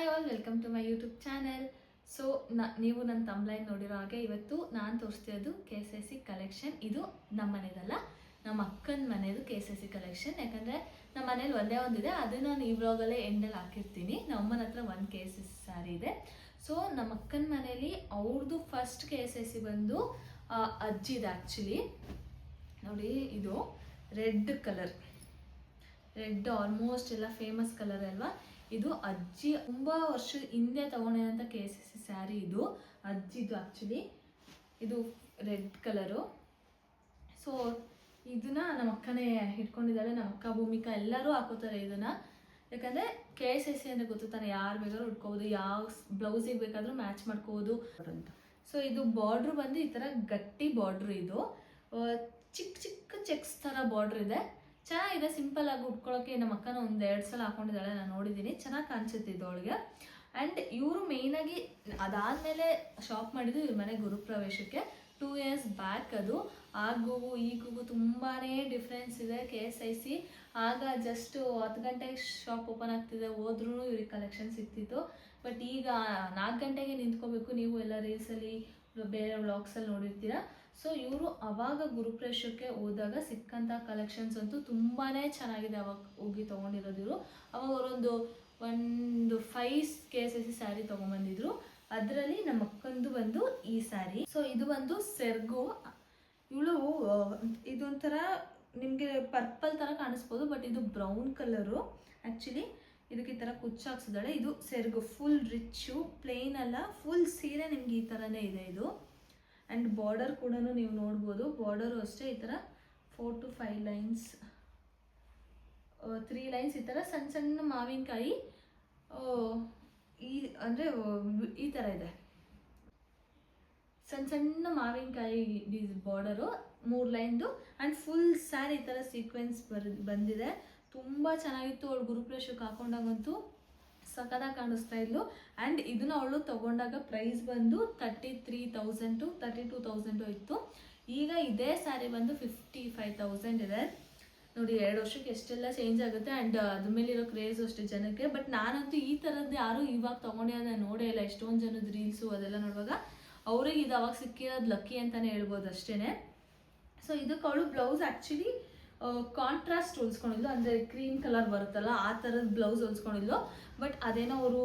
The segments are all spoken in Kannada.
Hi all, welcome to my YouTube channel. So ನೀವು ನನ್ನ ತಮ್ಲೈನ್ ನೋಡಿರೋ ಹಾಗೆ ಇವತ್ತು ನಾನು ತೋರಿಸ್ತಿರೋದು KCC ಕಲೆಕ್ಷನ್. ಇದು ನಮ್ಮ ಮನೆಯದಲ್ಲ, ನಮ್ಮ ಅಕ್ಕನ ಮನೆಯದು KCC ಕಲೆಕ್ಷನ್. ಯಾಕಂದರೆ ನಮ್ಮ ಮನೇಲಿ ಒಂದೇ ಒಂದಿದೆ, ಅದನ್ನು ನಾನು ಈ ವ್ಲಾಗಲ್ಲೇ ಎಂಡಲ್ಲಿ ಹಾಕಿರ್ತೀನಿ. ನಮ್ಮನ ಹತ್ರ ಒಂದು KCC ಸ್ಯಾರಿ ಇದೆ. ಸೊ ನಮ್ಮ ಅಕ್ಕನ ಮನೇಲಿ ಅವ್ರದ್ದು ಫಸ್ಟ್ KCC ಬಂದು ಅಜ್ಜಿದೆ. ಆ್ಯಕ್ಚುಲಿ ನೋಡಿ, ಇದು ರೆಡ್ ಕಲರ್, ರೆಡ್ ಆಲ್ಮೋಸ್ಟ್ ಎಲ್ಲ ಫೇಮಸ್ ಕಲರ್ ಅಲ್ವಾ. ಇದು ಅಜ್ಜಿ ತುಂಬ ವರ್ಷದ ಹಿಂದೆ ತಗೊಂಡಿರೋಂಥ KCC ಸ್ಯಾರಿ. ಇದು ಅಜ್ಜಿದು ಆ್ಯಕ್ಚುಲಿ. ಇದು ರೆಡ್ ಕಲರು. ಸೊ ಇದನ್ನ ನಮ್ಮ ಅಕ್ಕನೇ ಇಟ್ಕೊಂಡಿದ್ದಾಳೆ. ನಮ್ಮ ಅಕ್ಕ, ಭೂಮಿಕಾ ಎಲ್ಲರೂ ಹಾಕೋತಾರೆ ಇದನ್ನು. ಯಾಕಂದರೆ KCC ಅಂದರೆ ಗೊತ್ತು ತಾನೆ, ಯಾರು ಬೇಕಾದ್ರೂ ಉಟ್ಕೋಬೋದು, ಯಾವ ಬ್ಲೌಸಿಗೆ ಬೇಕಾದರೂ ಮ್ಯಾಚ್ ಮಾಡ್ಕೋಬೋದು ಅಂತ. ಸೊ ಇದು ಬಾರ್ಡ್ರು ಬಂದು ಈ ಥರ ಗಟ್ಟಿ ಬಾರ್ಡ್ರು. ಇದು ಚಿಕ್ಕ ಚಿಕ್ಕ ಚೆಕ್ಸ್ ಥರ ಬಾರ್ಡ್ರ್ ಇದೆ. ಚೆನ್ನಾಗಿದೆ, ಸಿಂಪಲ್ ಆಗಿ ಉಟ್ಕೊಳ್ಳೋಕ್ಕೆ. ನಮ್ಮ ಅಕ್ಕನ ಒಂದು 2 ಸಲ ಹಾಕೊಂಡಿದ್ದಾಳೆ, ನಾನು ನೋಡಿದ್ದೀನಿ. ಚೆನ್ನಾಗಿ ಕಾಣಿಸುತ್ತೆ ಇದು ಅವಳಿಗೆ. ಆ್ಯಂಡ್ ಇವರು ಮೇಯ್ನಾಗಿ ಅದಾದಮೇಲೆ ಶಾಪ್ ಮಾಡಿದ್ದು ಇವ್ರ ಮನೆ ಗುರುಪ್ರವೇಶಕ್ಕೆ 2 years ಬ್ಯಾಕ್. ಅದು ಆಗು ಈಗೂ ತುಂಬಾ ಡಿಫ್ರೆನ್ಸ್ ಇದೆ. KCC ಆಗ ಜಸ್ಟ್ 10 ಗಂಟೆಗೆ ಶಾಪ್ ಓಪನ್ ಆಗ್ತಿದೆ, ಹೋದ್ರೂ ಇವ್ರಿಗೆ ಕಲೆಕ್ಷನ್ ಸಿಗ್ತಿತ್ತು. ಬಟ್ ಈಗ 4 ಗಂಟೆಗೆ ನಿಂತ್ಕೋಬೇಕು. ನೀವು ಎಲ್ಲ ರೀಲ್ಸಲ್ಲಿ ಬೇರೆ ವ್ಲಾಗ್ಸಲ್ಲಿ ನೋಡಿರ್ತೀರ. ಸೊ ಇವರು ಅವಾಗ ಗುರುಪ್ರವೇಶಕ್ಕೆ ಹೋದಾಗ ಸಿಕ್ಕಂಥ ಕಲೆಕ್ಷನ್ಸ್ ಅಂತೂ ತುಂಬಾ ಚೆನ್ನಾಗಿದೆ. ಅವಾಗ ಹೋಗಿ ತೊಗೊಂಡಿರೋದು ಇವರು. ಅವಾಗ ಅವರೊಂದು 5 KCC ಸ್ಯಾರಿ ತೊಗೊಂಬಂದಿದ್ರು. ಅದರಲ್ಲಿ ನಮ್ಮ ಅಕ್ಕಂದು ಬಂದು ಈ ಸ್ಯಾರಿ. ಸೊ ಇದು ಬಂದು ಸೆರ್ಗು. ಇವಳು ಇದೊಂಥರ ನಿಮಗೆ ಪರ್ಪಲ್ ಥರ ಕಾಣಿಸ್ಬೋದು, ಬಟ್ ಇದು ಬ್ರೌನ್ ಕಲರು. ಆ್ಯಕ್ಚುಲಿ ಇದಕ್ಕೆ ಈ ಥರ ಕುಚ್ಚು ಹಾಕ್ಸಿದಾಳೆ. ಇದು ಸೆರ್ಗು, ಫುಲ್ ರಿಚ್ಚು, ಪ್ಲೇನ್ ಅಲ್ಲ, ಫುಲ್ ಸೀರೆ ನಿಮ್ಗೆ ಈ ಥರನೇ ಇದೆ ಇದು. ಆ್ಯಂಡ್ ಬಾರ್ಡರ್ ಕೂಡ ನೀವು ನೋಡ್ಬೋದು. ಬಾರ್ಡರು ಅಷ್ಟೇ ಈ ಥರ 4 to 5 ಲೈನ್ಸ್, 3 ಲೈನ್ಸ್ ಈ ಥರ ಸಣ್ಣ ಸಣ್ಣ ಮಾವಿನಕಾಯಿ ಅಂದರೆ ಈ ಥರ ಇದೆ. ಸಣ್ಣ ಸಣ್ಣ ಮಾವಿನಕಾಯಿ ಬಾರ್ಡರು, 3 ಲೈನ್ದು. ಆ್ಯಂಡ್ ಫುಲ್ ಸ್ಯಾರಿ ಈ ಥರ ಸೀಕ್ವೆನ್ಸ್ ಬಂದಿದೆ. ತುಂಬ ಚೆನ್ನಾಗಿತ್ತು. ಅವಳು ಗುರುಪ್ರವೇಶಕ್ಕೆ ಹಾಕೊಂಡಾಗಂತೂ ಸಖತ್ತಾಗಿ ಕಾಣಿಸ್ತಾ ಇದ್ಲು. ಆ್ಯಂಡ್ ಇದನ್ನ ಅವಳು ತೊಗೊಂಡಾಗ ಪ್ರೈಸ್ ಬಂದು 33,000 to 32,000 ಇತ್ತು. ಈಗ ಇದೇ ಸ್ಯಾರಿ ಬಂದು 55,000 ಇದೆ. ನೋಡಿ, 2 ವರ್ಷಕ್ಕೆ ಎಷ್ಟೆಲ್ಲ ಚೇಂಜ್ ಆಗುತ್ತೆ. ಆ್ಯಂಡ್ ಅದ್ರ ಮೇಲಿರೋ ಕ್ರೇಜು ಅಷ್ಟೇ ಜನಕ್ಕೆ. ಬಟ್ ನಾನಂತೂ ಈ ಥರದ್ದು ಯಾರೂ ಇವಾಗ ತೊಗೊಂಡಿರೋದು ನೋಡೇ ಇಲ್ಲ. ಎಷ್ಟೊಂದು ಜನದ ರೀಲ್ಸು ಅದೆಲ್ಲ ನೋಡುವಾಗ ಅವ್ರಿಗೆ ಇದು ಅವಾಗ ಸಿಕ್ಕಿರೋದು ಲಕ್ಕಿ ಅಂತಲೇ ಹೇಳ್ಬೋದು ಅಷ್ಟೇ. ಸೊ ಇದಕ್ಕೆ ಅವಳು ಬ್ಲೌಸ್ ಆ್ಯಕ್ಚುಲಿ ಕಾಂಟ್ರಾಸ್ಟ್ ಹೊಲ್ಸ್ಕೊಂಡಿದ್ಲು, ಅಂದರೆ ಕ್ರೀಮ್ ಕಲರ್ ಬರುತ್ತಲ್ಲ ಆ ಥರದ ಬ್ಲೌಸ್ ಹೊಲ್ಸ್ಕೊಂಡಿದ್ಲು. ಬಟ್ ಅದೇನೋ ಅವರು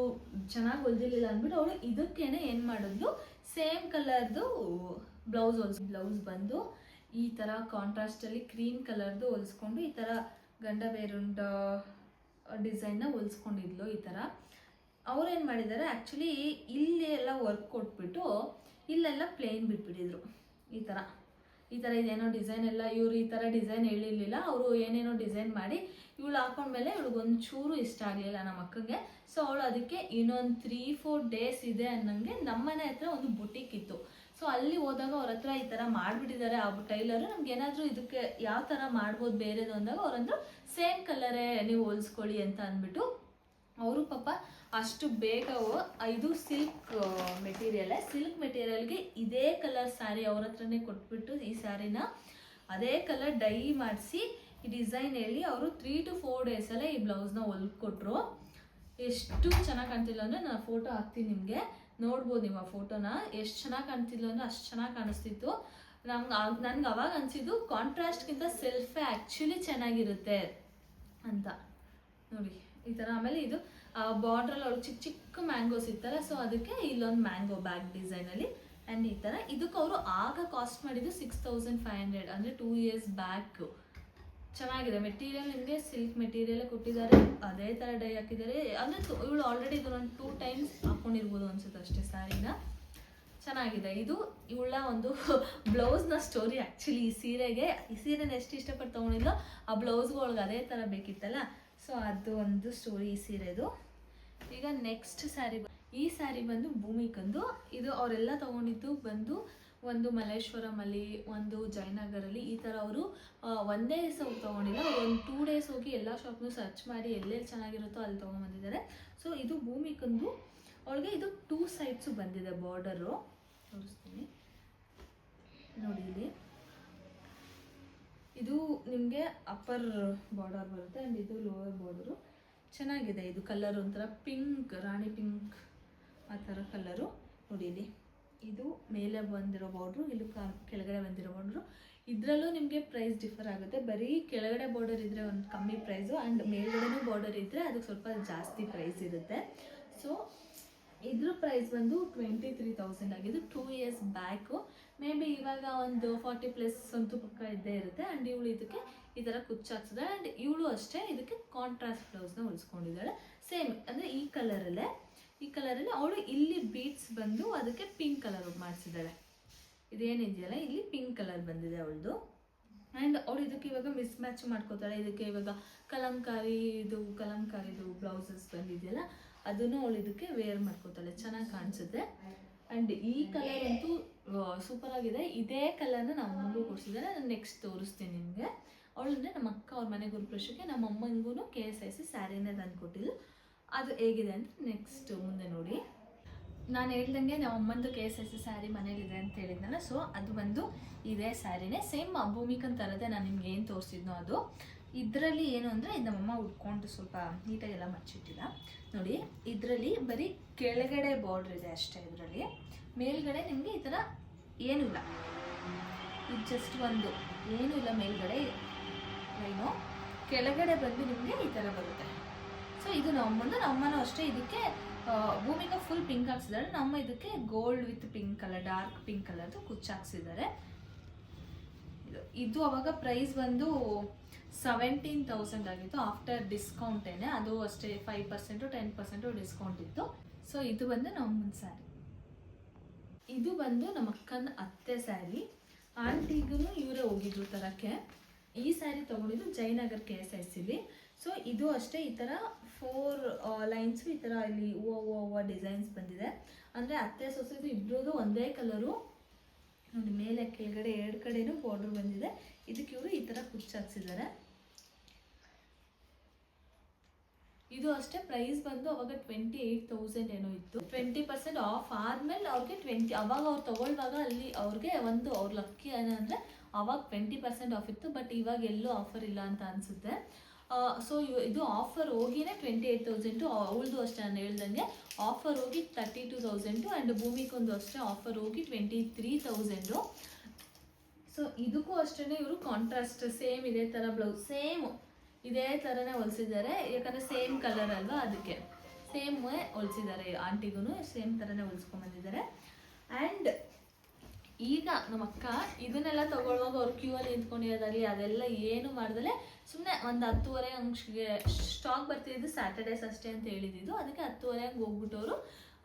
ಚೆನ್ನಾಗಿ ಹೊಲ್ದಿರಲಿಲ್ಲ ಅಂದ್ಬಿಟ್ಟು ಅವಳು ಇದಕ್ಕೇನೆ ಏನು ಮಾಡಿದ್ಲು, ಸೇಮ್ ಕಲರ್ದು ಬ್ಲೌಸ್ ಬಂದು ಈ ಥರ ಕಾಂಟ್ರಾಸ್ಟಲ್ಲಿ ಕ್ರೀಮ್ ಕಲರ್ದು ಹೊಲ್ಸ್ಕೊಂಡು ಈ ಥರ ಗಂಡ ಬೇರುಂಡ ಡಿಸೈನ್ನ ಹೊಲ್ಸ್ಕೊಂಡಿದ್ಲು ಈ ಥರ. ಅವ್ರೇನು ಮಾಡಿದ್ದಾರೆ, ಆ್ಯಕ್ಚುಲಿ ಇಲ್ಲಿ ಎಲ್ಲ ವರ್ಕ್ ಕೊಟ್ಬಿಟ್ಟು ಇಲ್ಲೆಲ್ಲ ಪ್ಲೇನ್ ಬಿಟ್ಬಿಟ್ಟಿದ್ರು. ಈ ಥರ ಇದೇನೋ ಡಿಸೈನ್ ಎಲ್ಲ ಇವರು ಈ ಥರ ಡಿಸೈನ್ ಹೇಳಿರಲಿಲ್ಲ. ಅವರು ಏನೇನೋ ಡಿಸೈನ್ ಮಾಡಿ ಇವಳು ಹಾಕೊಂಡ್ಮೇಲೆ ಇವಳಿಗೊಂಚೂರು ಇಷ್ಟ ಆಗಲಿಲ್ಲ ನಮ್ಮ ಅಕ್ಕಂಗೆ. ಸೊ ಅವಳು ಅದಕ್ಕೆ ಇನ್ನೊಂದು 3-4 ಡೇಸ್ ಇದೆ ಅನ್ನಂಗೆ ನಮ್ಮನೆ ಹತ್ರ ಒಂದು ಬುಟಿಕ್ ಇತ್ತು. ಸೊ ಅಲ್ಲಿ ಹೋದಾಗ ಅವ್ರ ಹತ್ರ ಈ ಥರ ಮಾಡಿಬಿಟ್ಟಿದ್ದಾರೆ ಆ ಟೈಲರು. ನಮ್ಗೆ ಏನಾದರೂ ಇದಕ್ಕೆ ಯಾವ ಥರ ಮಾಡ್ಬೋದು ಬೇರೆದು ಅಂದಾಗ ಅವರಂದ್ರು ಸೇಮ್ ಕಲರೇ ನೀವು ಹೊಲ್ಸ್ಕೊಳ್ಳಿ ಅಂತ ಅಂದ್ಬಿಟ್ಟು. ಅವರು ಪಾಪ ಅಷ್ಟು ಬೇಗ ಇದು ಸಿಲ್ಕ್ ಮೆಟೀರಿಯಲ್ಗೆ ಇದೇ ಕಲರ್ ಸ್ಯಾರಿ ಅವ್ರ ಹತ್ರನೇ ಕೊಟ್ಬಿಟ್ಟು ಈ ಸ್ಯಾರಿನ ಅದೇ ಕಲರ್ ಡೈ ಮಾಡಿಸಿ ಈ ಡಿಸೈನ್ ಹೇಳಿ ಅವರು 3 to 4 ಡೇಸಲ್ಲೇ ಈ ಬ್ಲೌಸ್ನ ಹೊಲ್ಕೊಟ್ರು. ಎಷ್ಟು ಚೆನ್ನಾಗಿ ಕಾಣ್ತಿಲ್ಲ ಅಂದರೆ ನಾನು ಫೋಟೋ ಹಾಕ್ತೀನಿ, ನಿಮಗೆ ನೋಡ್ಬೋದು ನೀವು ಆ ಫೋಟೋನ. ಎಷ್ಟು ಚೆನ್ನಾಗಿ ಕಾಣ್ತಿಲ್ಲ ಅಂದರೆ ಅಷ್ಟು ಚೆನ್ನಾಗಿ ಕಾಣಿಸ್ತಿತ್ತು. ನನ್ಗೆ ಅವಾಗ ಅನಿಸಿದ್ದು ಕಾಂಟ್ರಾಸ್ಟ್ಗಿಂತ ಸೆಲ್ಫೇ ಆ್ಯಕ್ಚುಲಿ ಚೆನ್ನಾಗಿರುತ್ತೆ ಅಂತ. ನೋಡಿ ಈ ಥರ. ಆಮೇಲೆ ಇದು ಬಾರ್ಡ್ರಲ್ಲಿ ಅವಳು ಚಿಕ್ಕ ಚಿಕ್ಕ ಮ್ಯಾಂಗೋಸ್ ಇತ್ತಲ್ಲ, ಸೊ ಅದಕ್ಕೆ ಇಲ್ಲೊಂದು ಮ್ಯಾಂಗೋ ಬ್ಯಾಗ್ ಡಿಸೈನಲ್ಲಿ. ಆ್ಯಂಡ್ ಈ ಥರ ಇದಕ್ಕೆ ಅವರು ಆಗ ಕಾಸ್ಟ್ ಮಾಡಿದ್ದು 6,500, ಅಂದರೆ 2 years ಬ್ಯಾಕ್. ಚೆನ್ನಾಗಿದೆ ಮೆಟೀರಿಯಲ್, ನಿಮಗೆ ಸಿಲ್ಕ್ ಮೆಟೀರಿಯಲ್ ಕೊಟ್ಟಿದ್ದಾರೆ, ಅದೇ ಥರ ಡೈ ಹಾಕಿದ್ದಾರೆ. ಅಂದರೆ ಇವಳು ಆಲ್ರೆಡಿ ಇದನ್ನೊಂದು 2 times ಹಾಕ್ಕೊಂಡಿರ್ಬೋದು ಅನ್ಸುತ್ತೆ ಅಷ್ಟೇ ಸ್ಯಾರಿನ. ಚೆನ್ನಾಗಿದೆ. ಇದು ಇವಳ ಒಂದು ಬ್ಲೌಸ್ನ ಸ್ಟೋರಿ ಆ್ಯಕ್ಚುಲಿ. ಈ ಸೀರೆನ ಎಷ್ಟು ಇಷ್ಟಪಟ್ಟು ತೊಗೊಂಡಿದ್ಲೋ ಆ ಬ್ಲೌಸ್ಗೂ ಒಳಗೆ ಅದೇ ಥರ ಬೇಕಿತ್ತಲ್ಲ. ಸೊ ಅದು ಒಂದು ಸ್ಟೋರಿ ಈ ಸೀರೆದು. ಈಗ ನೆಕ್ಸ್ಟ್ ಸ್ಯಾರಿ, ಈ ಸ್ಯಾರಿ ಬಂದು ಭೂಮಿಕಂದು. ಇದು ಅವರೆಲ್ಲ ತೊಗೊಂಡಿದ್ದು ಬಂದು ಒಂದು ಮಲ್ಲೇಶ್ವರಮಲ್ಲಿ, ಒಂದು ಜಯನಗರಲ್ಲಿ. ಈ ಥರ ಅವರು ಒಂದೇ ದಿವಸ ಹೋಗಿ ತೊಗೊಂಡಿಲ್ಲ, ಒಂದು 2 days ಹೋಗಿ ಎಲ್ಲ ಶಾಪ್ನೂ ಸರ್ಚ್ ಮಾಡಿ ಎಲ್ಲೆಲ್ಲಿ ಚೆನ್ನಾಗಿರುತ್ತೋ ಅಲ್ಲಿ ತೊಗೊಂಬಂದಿದ್ದಾರೆ. ಸೊ ಇದು ಭೂಮಿಕಂದು. ಅವಳಿಗೆ ಇದು 2 sides ಬಂದಿದೆ ಬಾರ್ಡರು. ತೋರಿಸ್ತೀನಿ ನೋಡಿ, ಇಲ್ಲಿ ಇದು ನಿಮಗೆ ಅಪ್ಪರ್ ಬಾರ್ಡರ್ ಬರುತ್ತೆ ಆ್ಯಂಡ್ ಇದು ಲೋವರ್ ಬಾರ್ಡರು. ಚೆನ್ನಾಗಿದೆ ಇದು ಕಲರ್, ಒಂಥರ ಪಿಂಕ್, ರಾಣಿ ಪಿಂಕ್ ಆ ಥರ ಕಲರು. ನೋಡಿ ಇಲ್ಲಿ ಇದು ಮೇಲೆ ಬಂದಿರೋ ಬಾರ್ಡ್ರು, ಇಲ್ಲಿ ಕೆಳಗಡೆ ಬಂದಿರೋ ಬಾರ್ಡ್ರು. ಇದರಲ್ಲೂ ನಿಮಗೆ ಪ್ರೈಸ್ ಡಿಫರ್ ಆಗುತ್ತೆ. ಬರೀ ಕೆಳಗಡೆ ಬಾರ್ಡರ್ ಇದ್ದರೆ ಒಂದು ಕಮ್ಮಿ ಪ್ರೈಸು, ಆ್ಯಂಡ್ ಮೇಲ್ಗಡೆನೂ ಬಾರ್ಡರ್ ಇದ್ದರೆ ಅದಕ್ಕೆ ಸ್ವಲ್ಪ ಜಾಸ್ತಿ ಪ್ರೈಸ್ ಇರುತ್ತೆ. ಸೊ ಇದ್ರ ಪ್ರೈಸ್ ಬಂದು 23,000 ಆಗಿದ್ದು 2 years ಬ್ಯಾಕು. ಮೇ ಬಿ ಇವಾಗ ಒಂದು 40+ ಅಂತೂ ಪಕ್ಕ ಇದ್ದೇ ಇರುತ್ತೆ. ಆ್ಯಂಡ್ ಇವಳು ಇದಕ್ಕೆ ಈ ಥರ ಕುಚ್ಚಾಕ್ಸಿದಾಳೆ. ಆ್ಯಂಡ್ ಇವಳು ಅಷ್ಟೇ ಇದಕ್ಕೆ ಕಾಂಟ್ರಾಸ್ಟ್ ಬ್ಲೌಸ್ನ ಹೊಲಿಸ್ಕೊಂಡಿದ್ದಾಳೆ. ಸೇಮ್ ಅಂದರೆ ಈ ಕಲರಲ್ಲೇ ಅವಳು ಇಲ್ಲಿ ಬೀಡ್ಸ್ ಬಂದು ಅದಕ್ಕೆ ಪಿಂಕ್ ಕಲರ್ ಮಾಡಿಸಿದ್ದಾಳೆ. ಇದೇನಿದೆಯಲ್ಲ ಇಲ್ಲಿ ಪಿಂಕ್ ಕಲರ್ ಬಂದಿದೆ ಅವಳದು. ಆ್ಯಂಡ್ ಅವಳು ಇದಕ್ಕೆ ಇವಾಗ ಮಿಸ್ ಮ್ಯಾಚ್ ಮಾಡ್ಕೋತಾಳೆ. ಇದಕ್ಕೆ ಇವಾಗ ಕಲಂಕಾರಿದು ಬ್ಲೌಸಸ್ ಬಂದಿದೆಯಲ್ಲ ಅದನ್ನು ಅವಳು ಇದಕ್ಕೆ ವೇರ್ ಮಾಡ್ಕೋತಾಳೆ, ಚೆನ್ನಾಗಿ ಕಾಣಿಸುತ್ತೆ. ಆ್ಯಂಡ್ ಈ ಕಲರ್ ಅಂತೂ ಸೂಪರ್ ಆಗಿದೆ. ಇದೇ ಕಲರ್ನ ನಮ್ಮ ಅಮ್ಮಗೂ ಕೊಡಿಸಿದ್ದಾರೆ. ನಾನು ನೆಕ್ಸ್ಟ್ ತೋರಿಸ್ತೀನಿ ನಿಮಗೆ. ಅವಳಂದರೆ ನಮ್ಮ ಅಕ್ಕ ಅವ್ರ ಮನೆ ಗುರುಪ್ರವೇಶಕ್ಕೆ ನಮ್ಮ ಅಮ್ಮನಿಗೂ KSIC ಸ್ಯಾರಿನೇ ತಂದು ಕೊಟ್ಟಿದ್ದು. ಅದು ಹೇಗಿದೆ ಅಂತ ನೆಕ್ಸ್ಟ್ ಮುಂದೆ ನೋಡಿ. ನಾನು ಹೇಳ್ದಂಗೆ ನಮ್ಮ ಅಮ್ಮಂದು KSIC ಸ್ಯಾರಿ ಮನೇಲಿದೆ ಅಂತ ಹೇಳಿದ್ನಲ್ಲ, ಸೊ ಅದು ಬಂದು ಇದೇ ಸ್ಯಾರಿನೇ, ಸೇಮ್ ಭೂಮಿಕನ್ ಥರದೇ ನಾನು ನಿಮ್ಗೆ ಏನು ತೋರಿಸಿದ್ನೋ ಅದು. ಇದರಲ್ಲಿ ಏನು ಅಂದರೆ ಇದು ನಮ್ಮಮ್ಮ ಉಟ್ಕೊಂಡು ಸ್ವಲ್ಪ ನೀಟಾಗೆಲ್ಲ ಮಚ್ಚಿಟ್ಟಿಲ್ಲ ನೋಡಿ. ಇದರಲ್ಲಿ ಬರೀ ಕೆಳಗಡೆ ಬಾರ್ಡ್ರ್ ಇದೆ ಅಷ್ಟೇ. ಇದರಲ್ಲಿ ಮೇಲ್ಗಡೆ ನಿಮಗೆ ಈ ಥರ ಏನೂ ಇಲ್ಲ, ಇದು ಜಸ್ಟ್ ಒಂದು ಏನೂ ಇಲ್ಲ ಮೇಲ್ಗಡೆ ಲೈನು. ಕೆಳಗಡೆ ಬಂದು ನಿಮಗೆ ಈ ಥರ ಬರುತ್ತೆ. ಸೊ ಇದು ನಮ್ಮನೂ ಅಷ್ಟೇ. ಇದಕ್ಕೆ ಭೂಮಿಗೆ ಫುಲ್ ಪಿಂಕ್ ಹಾಕ್ಸಿದ್ದಾರೆ, ನಮ್ಮ ಇದಕ್ಕೆ gold with pink colour, dark pink ಕಲರ್ದು ಕುಚ್ಚಾಕ್ಸಿದ್ದಾರೆ. ಇದು ಅವಾಗ ಪ್ರೈಸ್ ಬಂದು 17,000 ಆಗಿತ್ತು ಆಫ್ಟರ್ ಡಿಸ್ಕೌಂಟೇನೆ. ಅದು ಅಷ್ಟೇ 5% 10% ಡಿಸ್ಕೌಂಟ್ ಇತ್ತು. ಸೊ ಇದು ಬಂದು ನಮ್ಮನ ಸ್ಯಾರಿ. ಇದು ಬಂದು ನಮ್ಮ ಅಕ್ಕನ ಅತ್ತೆ ಸ್ಯಾರಿ. ಆಂಟಿಗೂ ಇವರೇ ಹೋಗಿದ್ರು ತರಕ್ಕೆ. ಈ ಸ್ಯಾರಿ ತೊಗೊಂಡಿದ್ದು ಜಯನಗರ್ KSICಲಿ. ಸೊ ಇದು ಅಷ್ಟೇ ಈ ಥರ 4 ಲೈನ್ಸು ಈ ಥರ ಇಲ್ಲಿ ಹೂವು ಡಿಸೈನ್ಸ್ ಬಂದಿದೆ. ಅಂದರೆ ಅತ್ತೆ ಸೊಸೆದು ಇಬ್ಬರದು ಒಂದೇ ಕಲರು ನೋಡಿ. ಮೇಲೆ ಕೆಳಗಡೆ 2 ಕಡೆನೂ ಬಾರ್ಡರ್ ಬಂದಿದೆ. ಇದಕ್ಕೆ ಇವರು ಈ ಥರ ಕುಚ್ಚಾಕ್ಸಿದ್ದಾರೆ. ಇದು ಅಷ್ಟೇ ಪ್ರೈಸ್ ಬಂದು ಅವಾಗ 28,000 ಏನೋ ಇತ್ತು. 20% ಆಫ್ ಆದ್ಮೇಲೆ ಅವ್ರಿಗೆ 20, ಅವಾಗ ಅವ್ರು ತಗೊಳ್ಳುವಾಗ ಅಲ್ಲಿ ಅವ್ರಿಗೆ ಒಂದು ಅವ್ರ ಲಕ್ಕಿ ಏನಂದರೆ ಅವಾಗ 20% ಆಫ್ ಇತ್ತು. ಬಟ್ ಇವಾಗ ಎಲ್ಲೂ ಆಫರ್ ಇಲ್ಲ ಅಂತ ಅನಿಸುತ್ತೆ. ಸೊ ಇದು ಆಫರ್ ಹೋಗಿನೇ 28,000. ಅವಳದು ಅಷ್ಟೇ ನಾನು ಹೇಳ್ದಂಗೆ ಆಫರ್ ಹೋಗಿ 32,000. ಆ್ಯಂಡ್ ಭೂಮಿಗೊಂದು ಅಷ್ಟೇ ಆಫರ್ ಹೋಗಿ 23,000. ಸೊ ಇದಕ್ಕೂ ಅಷ್ಟೇ ಇವರು ಕಾಂಟ್ರಾಸ್ಟ್ ಸೇಮ್ ಇದೇ ಥರ ಬ್ಲೌಸ್ ಸೇಮ್ ಇದೇ ಥರನೇ ಹೊಲಿಸಿದ್ದಾರೆ. ಯಾಕಂದರೆ ಸೇಮ್ ಕಲರ್ ಅಲ್ವಾ, ಅದಕ್ಕೆ ಸೇಮ್ ಹೊಲಿಸಿದ್ದಾರೆ. ಆಂಟಿಗೂ ಸೇಮ್ ಥರನೇ ಹೊಲಿಸ್ಕೊಂಡ್ಬಂದಿದ್ದಾರೆ. ಆ್ಯಂಡ್ ಈಗ ನಮ್ಮ ಅಕ್ಕ ಇದನ್ನೆಲ್ಲ ತೊಗೊಳ್ಳುವಾಗ ಅವ್ರು ಕ್ಯೂ ಅಲ್ಲಿ ನಿಂತ್ಕೊಂಡಿರೋದಾಗಲಿ ಅದೆಲ್ಲ ಏನು ಮಾಡ್ದಲೆ ಸುಮ್ಮನೆ ಒಂದು 10:30 ಹಂಗೆ ಸ್ಟಾಕ್ ಬರ್ತಿದ್ದು ಸ್ಯಾಟರ್ಡೇಸ್ ಅಷ್ಟೇ ಅಂತ ಹೇಳಿದ್ದು. ಅದಕ್ಕೆ 10:30 ಹಂಗೆ ಹೋಗ್ಬಿಟ್ಟವರು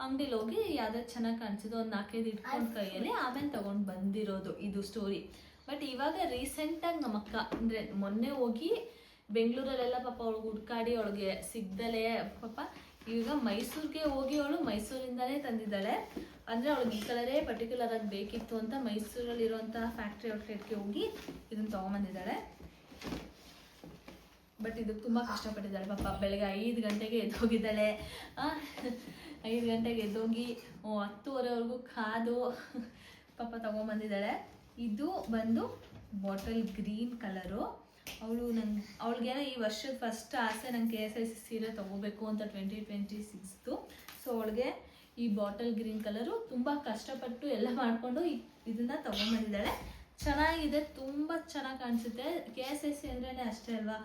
ಅಂಗಡಿಲಿ ಹೋಗಿ ಯಾವ್ದಾದ್ರು ಚೆನ್ನಾಗಿ ಕಾಣಿಸಿದ್ದು ಒಂದು 4-5 ಇಟ್ಕೊಂಡು ಕೈಯಲ್ಲಿ ಆಮೇಲೆ ತೊಗೊಂಡು ಬಂದಿರೋದು ಇದು ಸ್ಟೋರಿ. ಬಟ್ ಇವಾಗ ರೀಸೆಂಟಾಗಿ ನಮ್ಮ ಅಕ್ಕ ಅಂದರೆ ಮೊನ್ನೆ ಹೋಗಿ ಬೆಂಗಳೂರಲ್ಲೆಲ್ಲ ಪಾಪ ಅವಳಿಗೆ ಹುಡ್ಕಾಡಿ ಅವಳಿಗೆ ಸಿಗ್ದಲೇ ಪಾಪ ಈಗ ಮೈಸೂರಿಗೆ ಹೋಗಿ ಅವಳು ಮೈಸೂರಿಂದಲೇ ತಂದಿದ್ದಾಳೆ. ಅಂದರೆ ಅವಳಿಗೆ ಈ ಕಲರೇ ಪರ್ಟಿಕ್ಯುಲರ್ ಆಗಿ ಬೇಕಿತ್ತು ಅಂತ ಮೈಸೂರಲ್ಲಿರುವಂಥ ಫ್ಯಾಕ್ಟ್ರಿ ಔಟ್ಲೆಟ್ಗೆ ಹೋಗಿ ಇದನ್ನು ತೊಗೊಂಬಂದಿದ್ದಾಳೆ. ಬಟ್ ಇದಕ್ಕೆ ತುಂಬ ಕಷ್ಟಪಟ್ಟಿದ್ದಾಳೆ ಪಾಪ. ಬೆಳಗ್ಗೆ 5 ಗಂಟೆಗೆ ಎದ್ದೋಗಿದ್ದಾಳೆ. 5 ಗಂಟೆಗೆ ಎದ್ದೋಗಿ 10:30ವರೆಗೂ ಕಾದು ಪಾಪ ತೊಗೊಂಬಂದಿದ್ದಾಳೆ. ಇದು ಬಂದು ಬಾಟಲ್ ಗ್ರೀನ್ ಕಲರು. ಅವಳಿಗೆ ಈ ವರ್ಷದ ಫಸ್ಟ್ ಆಸೆ ನಂಗೆ KSIC ಸೀರೆ ತೊಗೋಬೇಕು ಅಂತ 2026. ಸೊ ಅವಳಿಗೆ ಈ ಬಾಟಲ್ ಗ್ರೀನ್ ಕಲರು ತುಂಬ ಕಷ್ಟಪಟ್ಟು ಎಲ್ಲ ಮಾಡಿಕೊಂಡು ಇದನ್ನು ತೊಗೊಂಬಂದಿದ್ದಾಳೆ. ಚೆನ್ನಾಗಿದೆ, ತುಂಬ ಚೆನ್ನಾಗಿ ಕಾಣಿಸುತ್ತೆ. KSIC ಅಂದ್ರೇ ಅಷ್ಟೇ ಅಲ್ವಾ,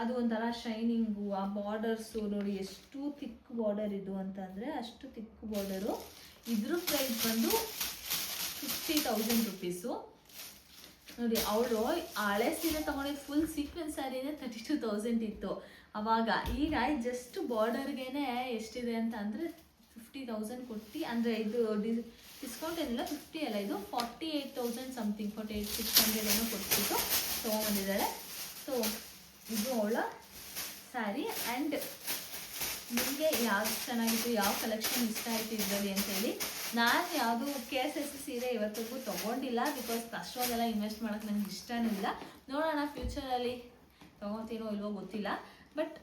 ಅದು ಒಂಥರ ಶೈನಿಂಗು. ಆ ಬಾರ್ಡರ್ಸು ನೋಡಿ ಎಷ್ಟು ಥಿಕ್ ಬಾರ್ಡರ್ ಇದು ಅಂತಂದರೆ ಅಷ್ಟು ಥಿಕ್ ಬಾರ್ಡರು. ಇದ್ರ ಪ್ರೈಸ್ ಬಂದು 50,000 ರುಪೀಸು. ನೋಡಿ ಅವಳು ಹಳೆ ಸೀರೆ ತೊಗೊಂಡಿದ್ದು ಫುಲ್ ಸೀಕ್ವೆನ್ಸ್ ಸ್ಯಾರಿನೇ 32,000 ಇತ್ತು ಅವಾಗ. ಈಗ ಜಸ್ಟ್ ಬಾರ್ಡರ್ಗೇನೆ ಎಷ್ಟಿದೆ ಅಂತ ಅಂದರೆ 50,000 ಕೊಟ್ಟು, ಅಂದರೆ ಇದು ಡಿಸ್ಕೌಂಟ್ ಏನಿಲ್ಲ, 50 ಅಲ್ಲ, ಇದು 48,000 ಸಮಥಿಂಗ್, 48,600 ಏನೋ ಕೊಟ್ಬಿಟ್ಟು ತೊಗೊಂಬಂದಿದ್ದಾಳೆ. ಸೊ ಇದು ಅವಳ ಸ್ಯಾರಿ. ಆ್ಯಂಡ್ ನಿಮಗೆ ಯಾವ್ದು ಚೆನ್ನಾಗಿತ್ತು, ಯಾವ ಕಲೆಕ್ಷನ್ ಇಷ್ಟ ಆಯಿತು ಇದರಲ್ಲಿ ಅಂತೇಳಿ. ನಾನು ಯಾವುದು KSIC ಸೀರೆ ಇವತ್ತಿಗೂ ತೊಗೊಂಡಿಲ್ಲ, ಬಿಕಾಸ್ ಅಷ್ಟೊಂದೆಲ್ಲ ಇನ್ವೆಸ್ಟ್ ಮಾಡೋಕ್ಕೆ ನನಗೆ ಇಷ್ಟನೂ ಇಲ್ಲ. ನೋಡೋಣ ಫ್ಯೂಚರಲ್ಲಿ ತೊಗೊತೀನೋ ಇಲ್ವೋ ಗೊತ್ತಿಲ್ಲ. ಬಟ್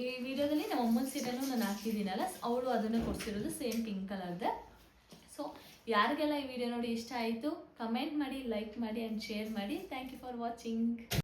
ಈ ವಿಡಿಯೋದಲ್ಲಿ ನಮ್ಮ ಅಮ್ಮನ ಸೀರೆನೂ ನಾನು ಹಾಕಿದ್ದೀನಲ್ಲ, ಅವಳು ಅದನ್ನೇ ಕೊಡ್ಸಿರೋದು ಸೇಮ್ ಪಿಂಕ್ ಕಲರ್ದೆ. ಸೊ ಯಾರಿಗೆಲ್ಲ ಈ ವಿಡಿಯೋ ನೋಡಿ ಇಷ್ಟ ಆಯಿತು ಕಮೆಂಟ್ ಮಾಡಿ, ಲೈಕ್ ಮಾಡಿ ಆ್ಯಂಡ್ ಶೇರ್ ಮಾಡಿ. Thank you for watching.